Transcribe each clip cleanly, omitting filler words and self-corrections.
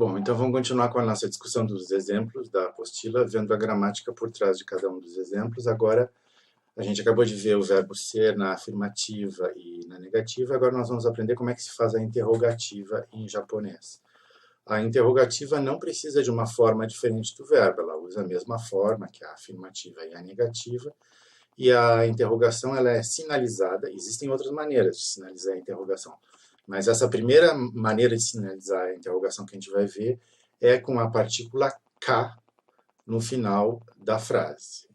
Bom, então vamos continuar com a nossa discussão dos exemplos da apostila, vendo a gramática por trás de cada um dos exemplos. Agora, a gente acabou de ver o verbo ser na afirmativa e na negativa, agora nós vamos aprender como é que se faz a interrogativa em japonês. A interrogativa não precisa de uma forma diferente do verbo, ela usa a mesma forma que a afirmativa e a negativa, e a interrogação ela é sinalizada. Existem outras maneiras de sinalizar a interrogação, mas essa primeira maneira de sinalizar a interrogação que a gente vai ver é com a partícula ka no final da frase.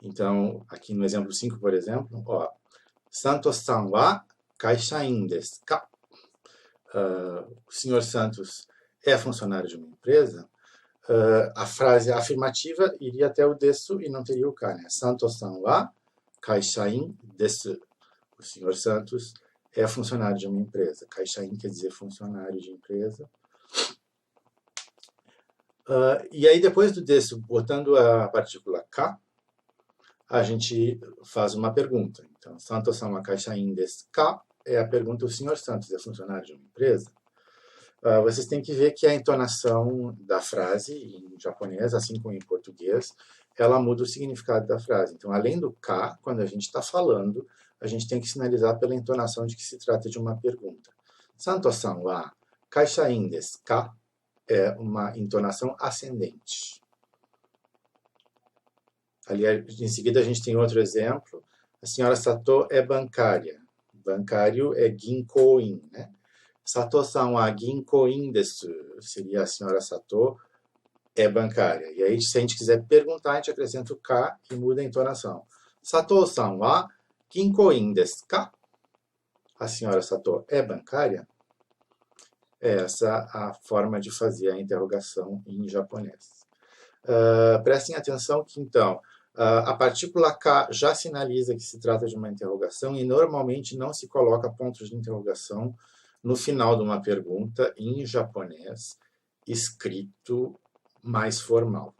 Então, aqui no exemplo 5, por exemplo, ó, Santos-san wa kaishain desu ka? O senhor Santos é funcionário de uma empresa? A frase afirmativa iria até o desu e não teria o ka, né? Santos-san wa kaishain desu. O senhor Santos é funcionário de uma empresa. Kaishain quer dizer funcionário de empresa. E aí, depois do desu, botando a partícula ka, a gente faz uma pergunta. Então, Santos-san wa kaishain desu ka? É a pergunta, o senhor Santos é funcionário de uma empresa? Vocês têm que ver que a entonação da frase, em japonês, assim como em português, ela muda o significado da frase. Então, além do ka, quando a gente está falando, a gente tem que sinalizar pela entonação de que se trata de uma pergunta. Santos-san wa kaishain desu ka? É uma entonação ascendente. Ali, em seguida, a gente tem outro exemplo. A senhora Sato é bancária. Bancário é ginkoin, né? Sato-san wa ginkoin desu. Seria a senhora Sato é bancária. E aí, se a gente quiser perguntar, a gente acrescenta o ka e muda a entonação. Sato-san wa ginkoin desu ka? A senhora Sato é bancária? É essa a forma de fazer a interrogação em japonês. Prestem atenção que, então, a partícula K já sinaliza que se trata de uma interrogação e normalmente não se coloca pontos de interrogação no final de uma pergunta em japonês escrito mais formal.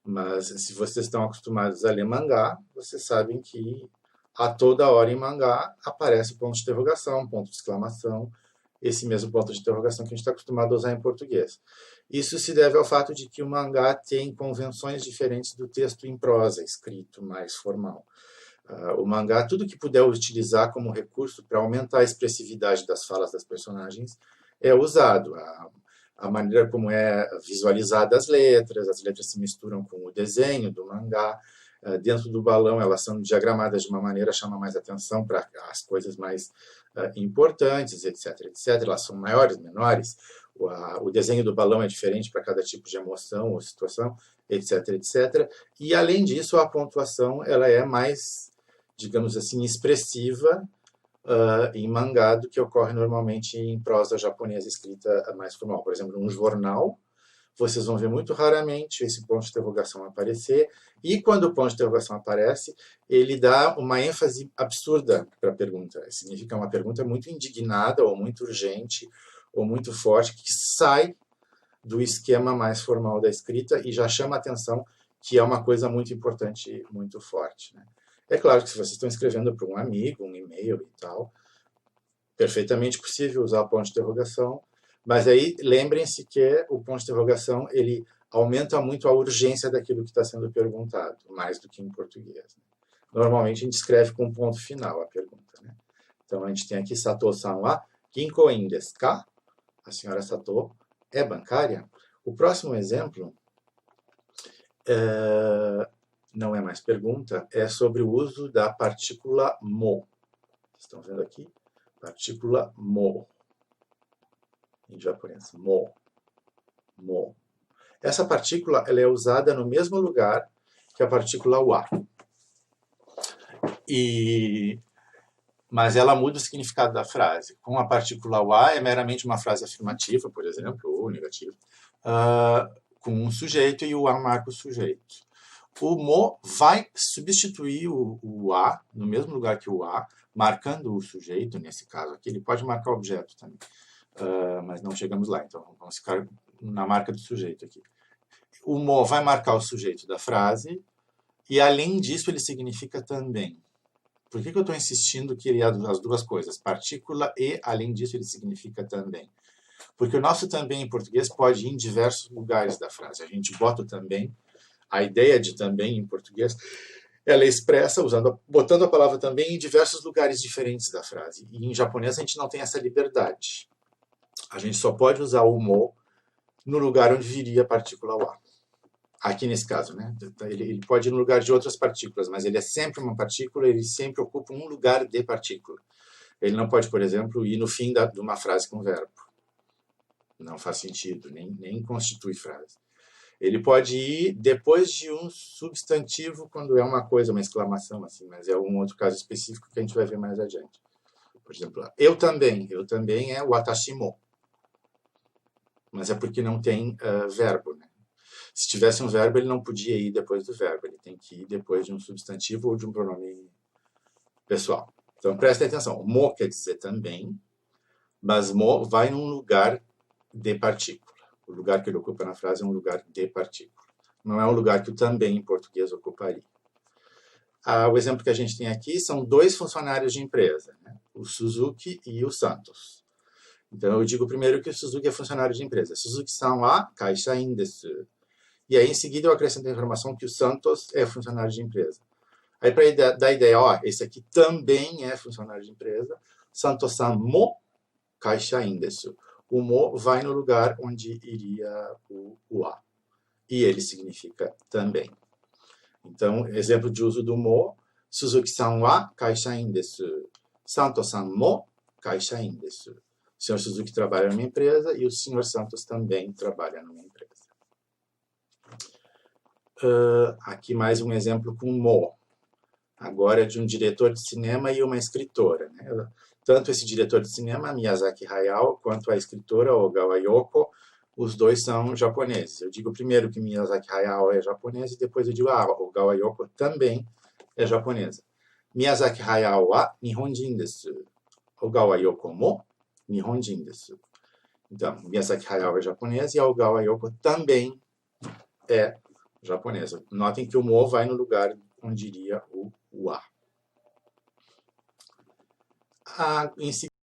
Mas se vocês estão acostumados a ler mangá, vocês sabem que a toda hora em mangá aparece ponto de interrogação, ponto de exclamação, esse mesmo ponto de interrogação que a gente está acostumado a usar em português. Isso se deve ao fato de que o mangá tem convenções diferentes do texto em prosa, escrito mais formal. O mangá, tudo que puder utilizar como recurso para aumentar a expressividade das falas das personagens é usado. A maneira como é visualizada as letras se misturam com o desenho do mangá. Dentro do balão, elas são diagramadas de uma maneira a chamar mais atenção para as coisas mais importantes, etc, etc. Elas são maiores, menores. O desenho do balão é diferente para cada tipo de emoção ou situação, etc, etc. E, além disso, a pontuação ela é mais, digamos assim, expressiva em mangá do que ocorre normalmente em prosa japonesa escrita mais formal. Por exemplo, num jornal, vocês vão ver muito raramente esse ponto de interrogação aparecer, e quando o ponto de interrogação aparece, ele dá uma ênfase absurda para a pergunta. Significa uma pergunta muito indignada, ou muito urgente, ou muito forte, que sai do esquema mais formal da escrita e já chama a atenção que é uma coisa muito importante, muito forte, né? É claro que se vocês estão escrevendo para um amigo, um e-mail e tal, perfeitamente possível usar o ponto de interrogação, mas aí lembrem-se que o ponto de interrogação ele aumenta muito a urgência daquilo que está sendo perguntado, mais do que em português. Normalmente a gente escreve com um ponto final a pergunta, né? Então a gente tem aqui Sato-san wa ginkoin desu ka? A senhora Sato é bancária? O próximo exemplo não é mais pergunta, é sobre o uso da partícula mo. Vocês estão vendo aqui? Partícula mo. Em japonês, mo. Mo. Essa partícula ela é usada no mesmo lugar que a partícula wa. Mas ela muda o significado da frase. Com a partícula wa é meramente uma frase afirmativa, por exemplo, ou negativa, com um sujeito e o wa marca o sujeito. O mo vai substituir o a no mesmo lugar que o a, marcando o sujeito, nesse caso aqui. Ele pode marcar o objeto também, mas não chegamos lá, então vamos ficar na marca do sujeito aqui. O mo vai marcar o sujeito da frase e, além disso, ele significa também. Por que eu estou insistindo que ele é as duas coisas? Partícula e, além disso, ele significa também. Porque o nosso também em português pode ir em diversos lugares da frase. A gente bota o também, a ideia de também em português, ela é expressa botando a palavra também em diversos lugares diferentes da frase. E em japonês a gente não tem essa liberdade. A gente só pode usar o mo no lugar onde viria a partícula wa. Aqui nesse caso, né? Ele pode ir no lugar de outras partículas, mas ele é sempre uma partícula, ele sempre ocupa um lugar de partícula. Ele não pode, por exemplo, ir no fim de uma frase com verbo. Não faz sentido, nem constitui frase. Ele pode ir depois de um substantivo, quando é uma coisa, uma exclamação, assim, mas é um outro caso específico que a gente vai ver mais adiante. Por exemplo, eu também é watashi mo. Mas é porque não tem verbo, né? Se tivesse um verbo, ele não podia ir depois do verbo, ele tem que ir depois de um substantivo ou de um pronome pessoal. Então, prestem atenção, mo quer dizer também, mas mo vai num lugar de partícula. O lugar que ele ocupa na frase é um lugar de partícula. Não é um lugar que o também em português ocuparia. O exemplo que a gente tem aqui são dois funcionários de empresa, né? O Suzuki e o Santos. Então, eu digo primeiro que o Suzuki é funcionário de empresa. Suzuki-san wa kaishain desu. E aí, em seguida, eu acrescento a informação que o Santos é funcionário de empresa. Aí, para dar a ideia, esse aqui também é funcionário de empresa. Santos-san mo kaishain desu. O mo vai no lugar onde iria o a. E ele significa também. Então, exemplo de uso do mo. Suzuki-san wa kaishain desu. Santos-san mo kaishain desu. O senhor Suzuki trabalha numa empresa e o senhor Santos também trabalha numa empresa. Aqui mais um exemplo com mo. Agora é de um diretor de cinema e uma escritora, né? Tanto esse diretor de cinema, Miyazaki Hayao, quanto a escritora Ogawa Yoko, os dois são japoneses. Eu digo primeiro que Miyazaki Hayao é japonês e depois eu digo Ogawa Yoko também é japonesa. Miyazaki Hayao wa nihonjin desu. Ogawa Yoko mo nihonjin desu. Então, Miyazaki Hayao é japonês e a Ogawa Yoko também é japonesa. Notem que o mo vai no lugar onde iria o a. Em seguida,